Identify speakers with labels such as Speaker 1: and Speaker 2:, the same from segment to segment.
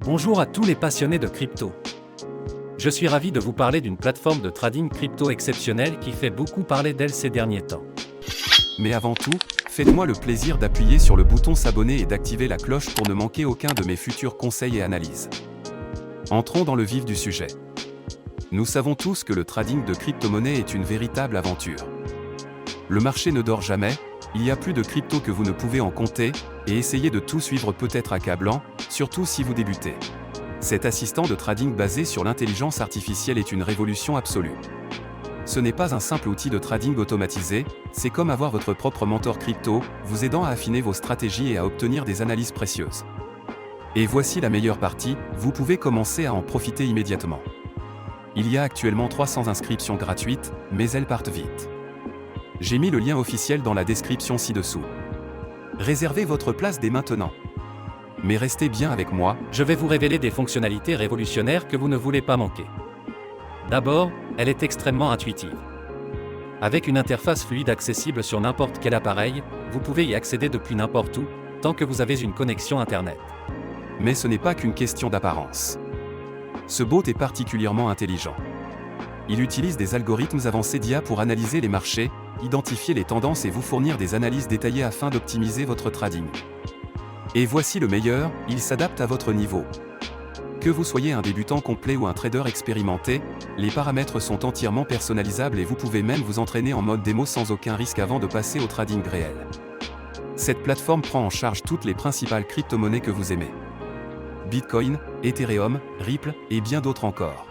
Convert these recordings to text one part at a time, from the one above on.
Speaker 1: Bonjour à tous les passionnés de crypto. Je suis ravi de vous parler d'une plateforme de trading crypto exceptionnelle qui fait beaucoup parler d'elle ces derniers temps.
Speaker 2: Mais avant tout, faites-moi le plaisir d'appuyer sur le bouton s'abonner et d'activer la cloche pour ne manquer aucun de mes futurs conseils et analyses. Entrons dans le vif du sujet. Nous savons tous que le trading de crypto-monnaies est une véritable aventure. Le marché ne dort jamais, il y a plus de crypto que vous ne pouvez en compter, et essayer de tout suivre peut être accablant, surtout si vous débutez. Cet assistant de trading basé sur l'intelligence artificielle est une révolution absolue. Ce n'est pas un simple outil de trading automatisé, c'est comme avoir votre propre mentor crypto, vous aidant à affiner vos stratégies et à obtenir des analyses précieuses. Et voici la meilleure partie, vous pouvez commencer à en profiter immédiatement. Il y a actuellement 300 inscriptions gratuites, mais elles partent vite. J'ai mis le lien officiel dans la description ci-dessous. Réservez votre place dès maintenant. Mais restez bien avec moi,
Speaker 1: Je vais vous révéler des fonctionnalités révolutionnaires que vous ne voulez pas manquer. D'abord, elle est extrêmement intuitive. Avec une interface fluide accessible sur n'importe quel appareil, vous pouvez y accéder depuis n'importe où, tant que vous avez une connexion Internet.
Speaker 2: mais ce n'est pas qu'une question d'apparence. Ce bot est particulièrement intelligent. Il utilise des algorithmes avancés d'IA pour analyser les marchés, identifier les tendances et vous fournir des analyses détaillées afin d'optimiser votre trading. Et voici le meilleur, il s'adapte à votre niveau. Que vous soyez un débutant complet ou un trader expérimenté, les paramètres sont entièrement personnalisables et vous pouvez même vous entraîner en mode démo sans aucun risque avant de passer au trading réel. Cette plateforme prend en charge toutes les principales crypto-monnaies que vous aimez. Bitcoin, Ethereum, Ripple et bien d'autres encore.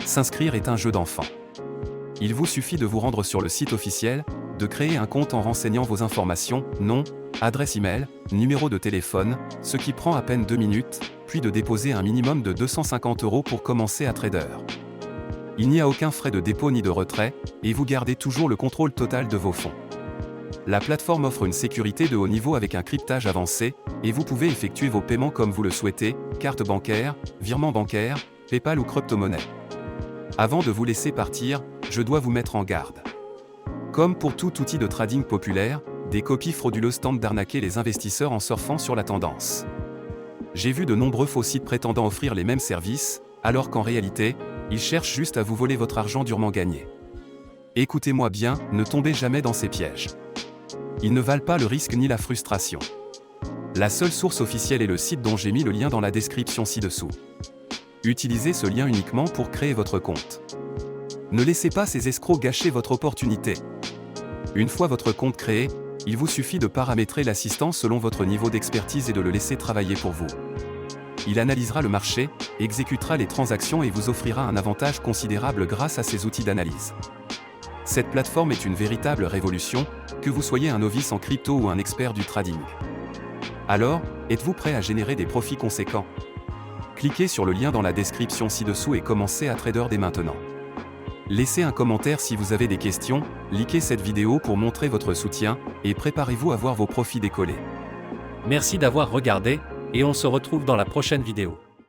Speaker 2: S'inscrire est un jeu d'enfant. Il vous suffit de vous rendre sur le site officiel, de créer un compte en renseignant vos informations, nom, adresse email, numéro de téléphone, ce qui prend à peine 2 minutes, puis de déposer un minimum de 250 € pour commencer à trader. Il n'y a aucun frais de dépôt ni de retrait, et vous gardez toujours le contrôle total de vos fonds. La plateforme offre une sécurité de haut niveau avec un cryptage avancé, et vous pouvez effectuer vos paiements comme vous le souhaitez, carte bancaire, virement bancaire, PayPal ou crypto-monnaie. Avant de vous laisser partir, je dois vous mettre en garde. Comme pour tout outil de trading populaire, des copies frauduleuses tentent d'arnaquer les investisseurs en surfant sur la tendance. J'ai vu de nombreux faux sites prétendant offrir les mêmes services, alors qu'en réalité, ils cherchent juste à vous voler votre argent durement gagné. Écoutez-moi bien, ne tombez jamais dans ces pièges. Ils ne valent pas le risque ni la frustration. La seule source officielle est le site dont j'ai mis le lien dans la description ci-dessous. Utilisez ce lien uniquement pour créer votre compte. Ne laissez pas ces escrocs gâcher votre opportunité. Une fois votre compte créé, il vous suffit de paramétrer l'assistant selon votre niveau d'expertise et de le laisser travailler pour vous. Il analysera le marché, exécutera les transactions et vous offrira un avantage considérable grâce à ses outils d'analyse. Cette plateforme est une véritable révolution, que vous soyez un novice en crypto ou un expert du trading. Alors, êtes-vous prêt à générer des profits conséquents? Cliquez sur le lien dans la description ci-dessous et commencez à trader dès maintenant. Laissez un commentaire si vous avez des questions, likez cette vidéo pour montrer votre soutien, et préparez-vous à voir vos profits décoller.
Speaker 1: Merci d'avoir regardé, et on se retrouve dans la prochaine vidéo.